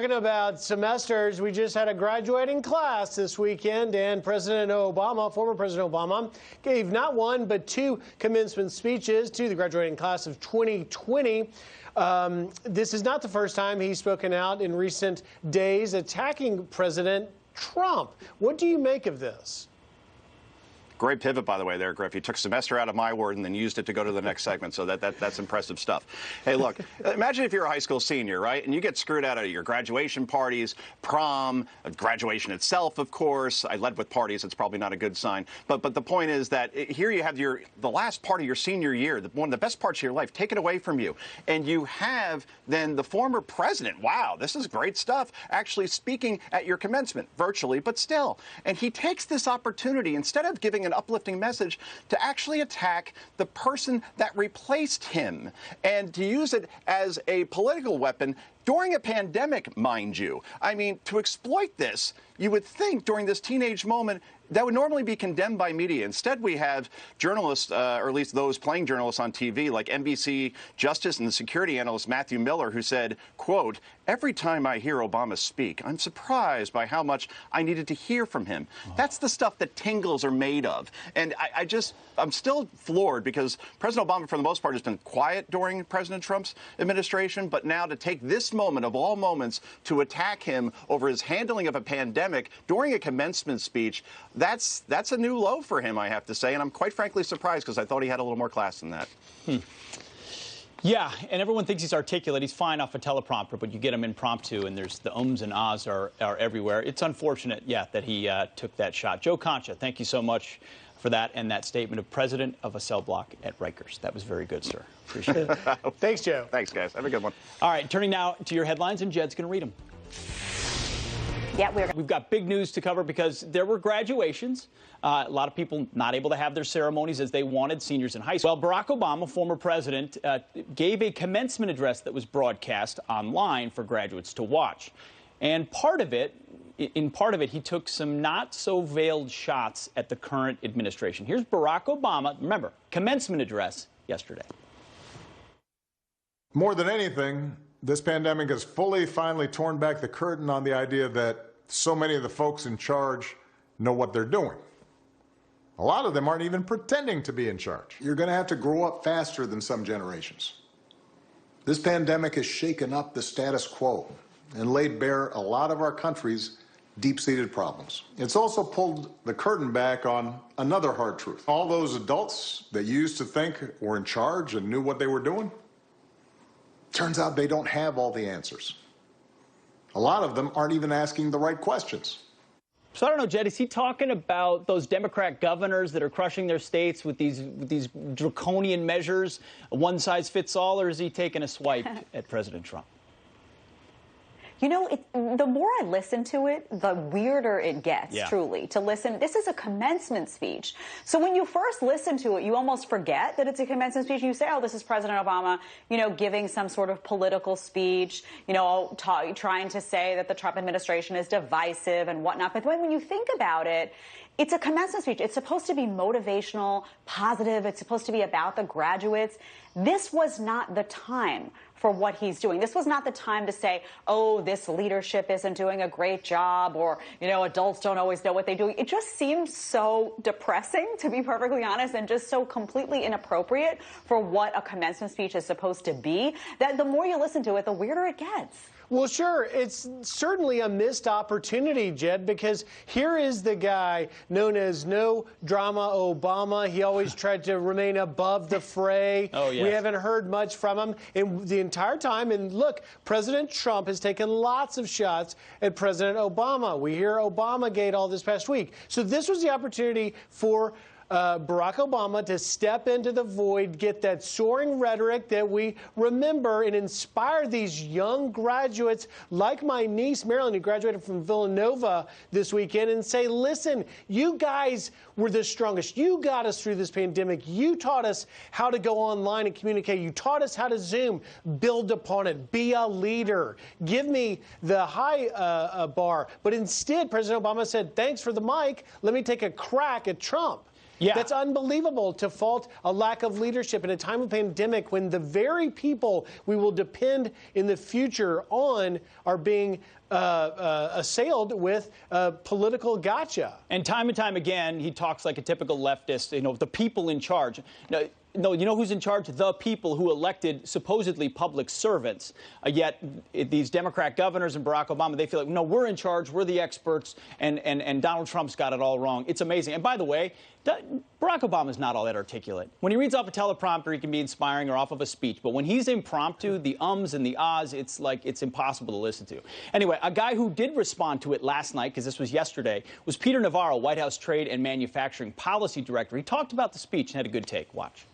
talking about semesters. We just had a graduating class this weekend, and President Obama, former President Obama, gave not one but two commencement speeches to the graduating class of 2020. This is not the first time he's spoken out in recent days attacking President Trump. What do you make of this? Great pivot, by the way, there, Griff. You took semester out of my word and then used it to go to the next segment, so that's impressive stuff. Hey, look, imagine if you're a high school senior, right, and you get screwed out of your graduation parties, prom, graduation itself, of course. I led with parties. It's probably not a good sign. But the point is that here you have the last part of your senior year, one of the best parts of your life, taken away from you. And you have then the former president, wow, this is great stuff, actually speaking at your commencement, virtually, but still. And he takes this opportunity, instead of giving an uplifting message, to actually attack the person that replaced him and to use it as a political weapon during a pandemic, mind you. I mean, to exploit this, you would think during this teenage moment that would normally be condemned by media. Instead, we have journalists, or at least those playing journalists on TV, like NBC Justice and the security analyst Matthew Miller, who said, quote, "Every time I hear Obama speak, I'm surprised by how much I needed to hear from him." That's the stuff that tingles are made of. And I'm still floored because President Obama, for the most part, has been quiet during President Trump's administration. But now to take this moment of all moments to attack him over his handling of a pandemic during a commencement speech, that's a new low for him, I have to say. And I'm quite frankly surprised because I thought he had a little more class than that. Yeah, and everyone thinks he's articulate. He's fine off a teleprompter, but you get him impromptu, and there's the ums and ahs are everywhere. It's unfortunate, yeah, that he took that shot. Joe Concha, thank you so much for that and that statement of president of a cell block at Rikers. That was very good, sir. Appreciate it. Thanks, Joe. Thanks, guys. Have a good one. All right, turning now to your headlines, and Jed's going to read them. Yeah, we've got big news to cover because there were graduations. A lot of people not able to have their ceremonies as they wanted, seniors in high school. Well, Barack Obama, former president, gave a commencement address that was broadcast online for graduates to watch. And in part of it, he took some not-so-veiled shots at the current administration. Here's Barack Obama, remember, commencement address yesterday. More than anything, this pandemic has finally torn back the curtain on the idea that so many of the folks in charge know what they're doing. A lot of them aren't even pretending to be in charge. You're going to have to grow up faster than some generations. This pandemic has shaken up the status quo and laid bare a lot of our country's deep-seated problems. It's also pulled the curtain back on another hard truth. All those adults that you used to think were in charge and knew what they were doing, turns out they don't have all the answers. A lot of them aren't even asking the right questions. So I don't know, Jed, is he talking about those Democrat governors that are crushing their states with these draconian measures, one size fits all, or is he taking a swipe at President Trump? You know, the more I listen to it, the weirder it gets, truly, to listen. This is a commencement speech. So when you first listen to it, you almost forget that it's a commencement speech. You say, oh, this is President Obama, you know, giving some sort of political speech, you know, trying to say that the Trump administration is divisive and whatnot. But when you think about it, it's a commencement speech. It's supposed to be motivational, positive. It's supposed to be about the graduates. This was not the time for what he's doing. This was not the time to say, oh, this leadership isn't doing a great job, or, you know, adults don't always know what they're doing. It just seemed so depressing, to be perfectly honest, and just so completely inappropriate for what a commencement speech is supposed to be, that the more you listen to it, the weirder it gets. Well, sure, it's certainly a missed opportunity, Jed, because here is the guy known as No Drama Obama. He always tried to remain above the fray. Oh, yes. We haven't heard much from him in the entire time. And look, President Trump has taken lots of shots at President Obama. We hear Obamagate all this past week. So this was the opportunity for Barack Obama to step into the void, get that soaring rhetoric that we remember, and inspire these young graduates like my niece, Marilyn, who graduated from Villanova this weekend, and say, listen, you guys were the strongest. You got us through this pandemic. You taught us how to go online and communicate. You taught us how to Zoom. Build upon it. Be a leader. Give me the high bar. But instead, President Obama said, thanks for the mic. Let me take a crack at Trump. Yeah. That's unbelievable to fault a lack of leadership in a time of pandemic when the very people we will depend in the future on are being assailed with political gotcha. And time again, he talks like a typical leftist, the people in charge. No, you know who's in charge? The people who elected supposedly public servants. Yet these Democrat governors and Barack Obama, they feel like, no, we're in charge, we're the experts, and Donald Trump's got it all wrong. It's amazing. And by the way, Barack Obama's not all that articulate. When he reads off a teleprompter, he can be inspiring or off of a speech. But when he's impromptu, the ums and the ahs, it's impossible to listen to. Anyway, a guy who did respond to it last night, because this was yesterday, was Peter Navarro, White House Trade and Manufacturing Policy Director. He talked about the speech and had a good take. Watch.